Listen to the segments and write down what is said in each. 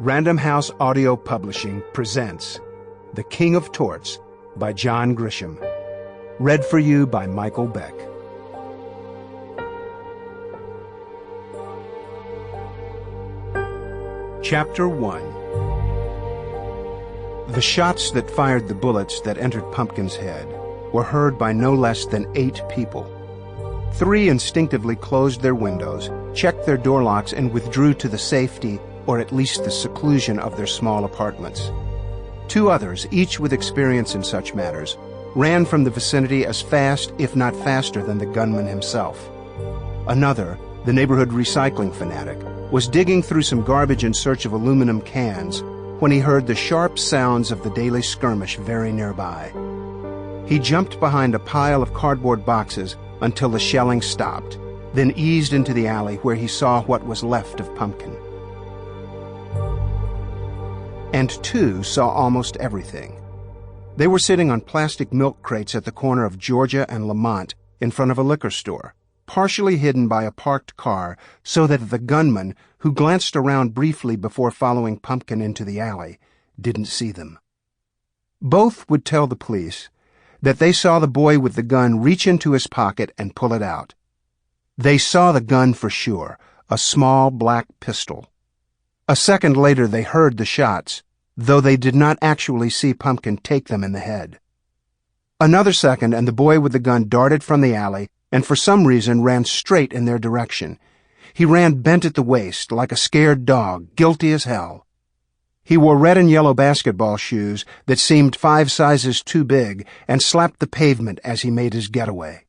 Random House Audio Publishing presents The King of Torts by John Grisham. Read for you by Michael Beck. Chapter 1. The shots that fired the bullets that entered Pumpkin's head were heard by no less than 8 people. 3 instinctively closed their windows, checked their door locks, and withdrew to the safety or at least the seclusion of their small apartments. 2 others, each with experience in such matters, ran from the vicinity as fast, if not faster, than the gunman himself. Another, the neighborhood recycling fanatic, was digging through some garbage in search of aluminum cans when he heard the sharp sounds of the daily skirmish very nearby. He jumped behind a pile of cardboard boxes until the shelling stopped, then eased into the alley where he saw what was left of Pumpkin. And 2 saw almost everything. They were sitting on plastic milk crates at the corner of Georgia and Lamont in front of a liquor store, partially hidden by a parked car so that the gunman, who glanced around briefly before following Pumpkin into the alley, didn't see them. Both would tell the police that they saw the boy with the gun reach into his pocket and pull it out. They saw the gun for sure, a small black pistol. A second later they heard the shots, though they did not actually see Pumpkin take them in the head. Another second and the boy with the gun darted from the alley and for some reason ran straight in their direction. He ran bent at the waist, like a scared dog, guilty as hell. He wore red and yellow basketball shoes that seemed 5 sizes too big and slapped the pavement as he made his getaway.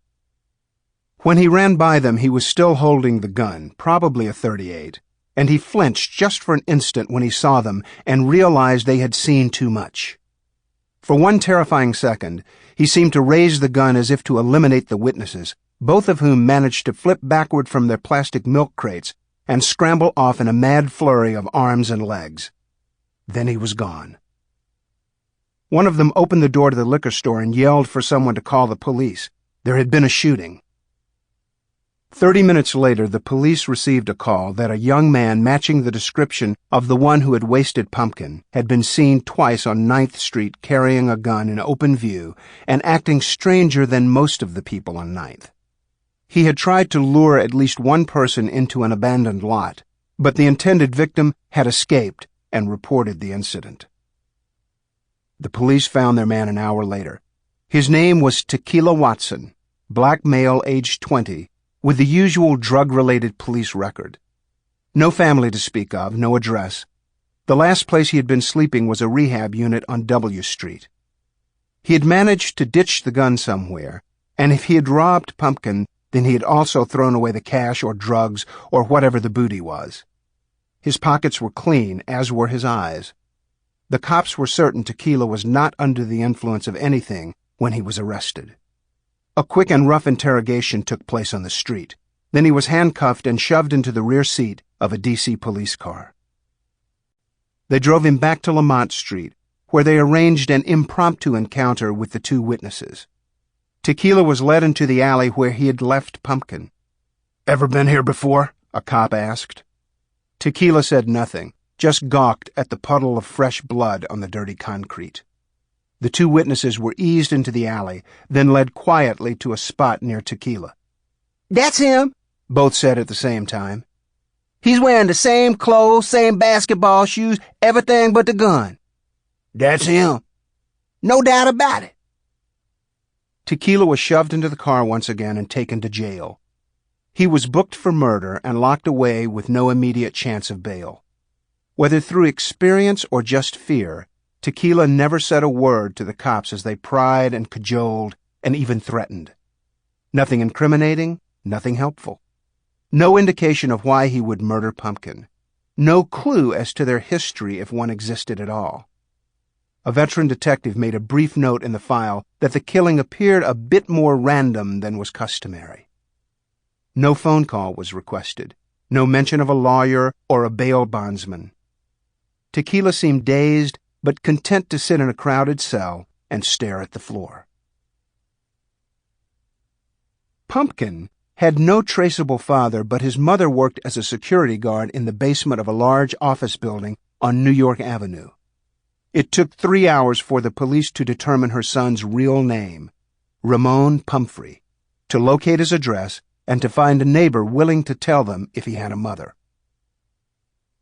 When he ran by them, he was still holding the gun, probably a .38. And he flinched just for an instant when he saw them and realized they had seen too much. For one terrifying second, he seemed to raise the gun as if to eliminate the witnesses, both of whom managed to flip backward from their plastic milk crates and scramble off in a mad flurry of arms and legs. Then he was gone. One of them opened the door to the liquor store and yelled for someone to call the police. There had been a shooting. 30 minutes later, the police received a call that a young man matching the description of the one who had wasted Pumpkin had been seen twice on 9th Street carrying a gun in open view and acting stranger than most of the people on 9th. He had tried to lure at least one person into an abandoned lot, but the intended victim had escaped and reported the incident. The police found their man an hour later. His name was Tequila Watson, black male, aged 20, with the usual drug-related police record. No family to speak of, no address. The last place he had been sleeping was a rehab unit on W Street. He had managed to ditch the gun somewhere, and if he had robbed Pumpkin, then he had also thrown away the cash or drugs or whatever the booty was. His pockets were clean, as were his eyes. The cops were certain Tequila was not under the influence of anything when he was arrested. A quick and rough interrogation took place on the street. Then he was handcuffed and shoved into the rear seat of a D.C. police car. They drove him back to Lamont Street, where they arranged an impromptu encounter with the 2 witnesses. Tequila was led into the alley where he had left Pumpkin. "Ever been here before?" a cop asked. Tequila said nothing, just gawked at the puddle of fresh blood on the dirty concrete. The 2 witnesses were eased into the alley, then led quietly to a spot near Tequila. "That's him," both said at the same time. "He's wearing the same clothes, same basketball shoes, everything but the gun." "That's him. No doubt about it." Tequila was shoved into the car once again and taken to jail. He was booked for murder and locked away with no immediate chance of bail. Whether through experience or just fear, Tequila never said a word to the cops as they pried and cajoled and even threatened. Nothing incriminating, nothing helpful. No indication of why he would murder Pumpkin. No clue as to their history if one existed at all. A veteran detective made a brief note in the file that the killing appeared a bit more random than was customary. No phone call was requested. No mention of a lawyer or a bail bondsman. Tequila seemed dazed, but content to sit in a crowded cell and stare at the floor. Pumpkin had no traceable father, but his mother worked as a security guard in the basement of a large office building on New York Avenue. It took 3 hours for the police to determine her son's real name, Ramon Pumphrey, to locate his address, and to find a neighbor willing to tell them if he had a mother.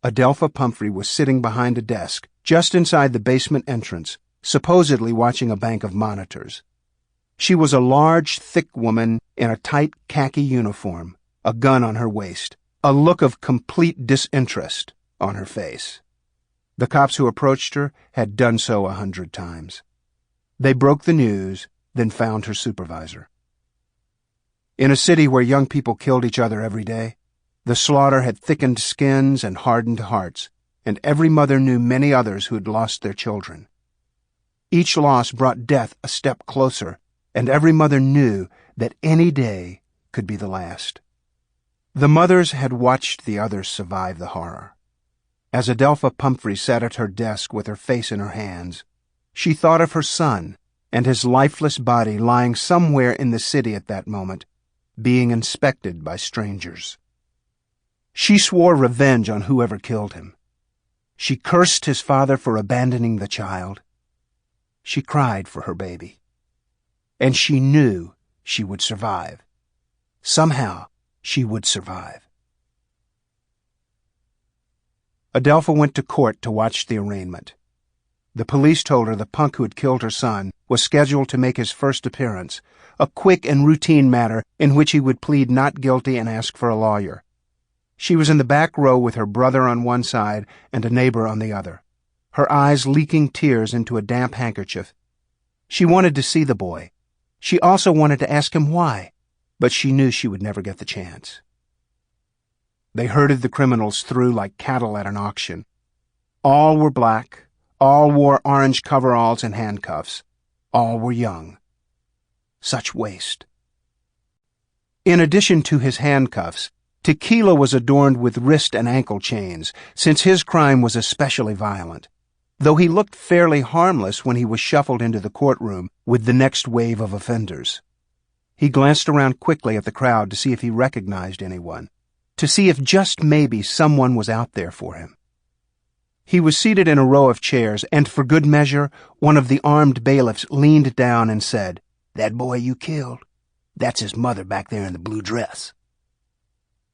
Adelpha Pumphrey was sitting behind a desk just inside the basement entrance, supposedly watching a bank of monitors. She was a large, thick woman in a tight khaki uniform, a gun on her waist, a look of complete disinterest on her face. The cops who approached her had done so 100 times. They broke the news, then found her supervisor. In a city where young people killed each other every day, the slaughter had thickened skins and hardened hearts, and every mother knew many others who had lost their children. Each loss brought death a step closer, and every mother knew that any day could be the last. The mothers had watched the others survive the horror. As Adelpha Pumphrey sat at her desk with her face in her hands, she thought of her son and his lifeless body lying somewhere in the city at that moment, being inspected by strangers. She swore revenge on whoever killed him. She cursed his father for abandoning the child. She cried for her baby. And she knew she would survive. Somehow she would survive. Adelpha went to court to watch the arraignment. The police told her the punk who had killed her son was scheduled to make his first appearance, a quick and routine matter in which he would plead not guilty and ask for a lawyer. She was in the back row with her brother on one side and a neighbor on the other, her eyes leaking tears into a damp handkerchief. She wanted to see the boy. She also wanted to ask him why, but she knew she would never get the chance. They herded the criminals through like cattle at an auction. All were black, all wore orange coveralls and handcuffs, all were young. Such waste. In addition to his handcuffs, Tequila was adorned with wrist and ankle chains, since his crime was especially violent, though he looked fairly harmless when he was shuffled into the courtroom with the next wave of offenders. He glanced around quickly at the crowd to see if he recognized anyone, to see if just maybe someone was out there for him. He was seated in a row of chairs, and for good measure, one of the armed bailiffs leaned down and said, "That boy you killed, that's his mother back there in the blue dress."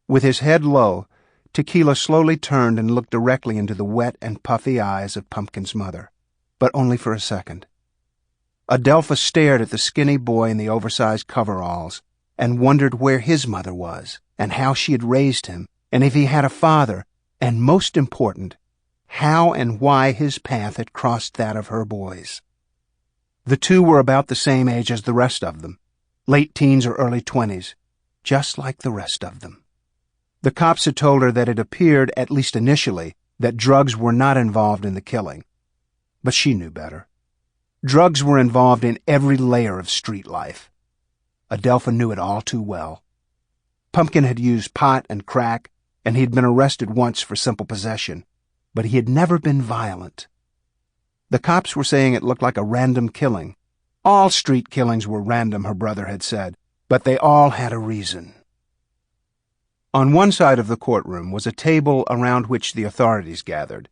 With his head low, Tequila slowly turned and looked directly into the wet and puffy eyes of Pumpkin's mother, but only for a second. Adelpha stared at the skinny boy in the oversized coveralls and wondered where his mother was, and how she had raised him, and if he had a father, and most important, how and why his path had crossed that of her boys. The two were about the same age as the rest of them, late teens or early 20s, just like the rest of them. The cops had told her that it appeared, at least initially, that drugs were not involved in the killing. But she knew better. Drugs were involved in every layer of street life. Adelpha knew it all too well. Pumpkin had used pot and crack, and he had been arrested once for simple possession, but he had never been violent. The cops were saying it looked like a random killing. All street killings were random, her brother had said, but they all had a reason. On one side of the courtroom was a table around which the authorities gathered.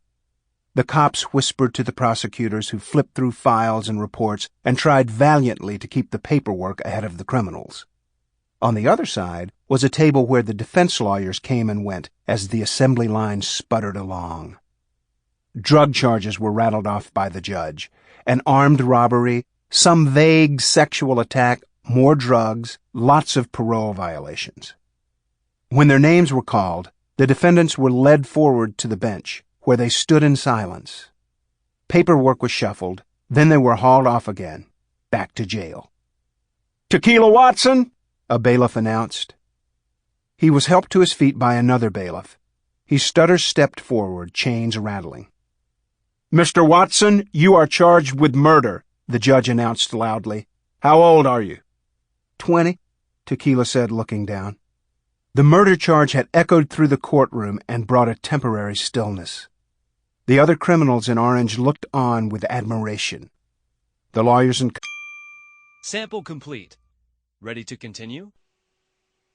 The cops whispered to the prosecutors, who flipped through files and reports and tried valiantly to keep the paperwork ahead of the criminals. On the other side was a table where the defense lawyers came and went as the assembly line sputtered along. Drug charges were rattled off by the judge, an armed robbery, some vague sexual attack, more drugs, lots of parole violations. When their names were called, the defendants were led forward to the bench, where they stood in silence. Paperwork was shuffled, then they were hauled off again, back to jail. "Tequila Watson," a bailiff announced. He was helped to his feet by another bailiff. He stutter-stepped forward, chains rattling. "Mr. Watson, you are charged with murder," the judge announced loudly. "How old are you?" 20, Tequila said, looking down. The murder charge had echoed through the courtroom and brought a temporary stillness. The other criminals in orange looked on with admiration. The lawyers and... Sample complete. Ready to continue?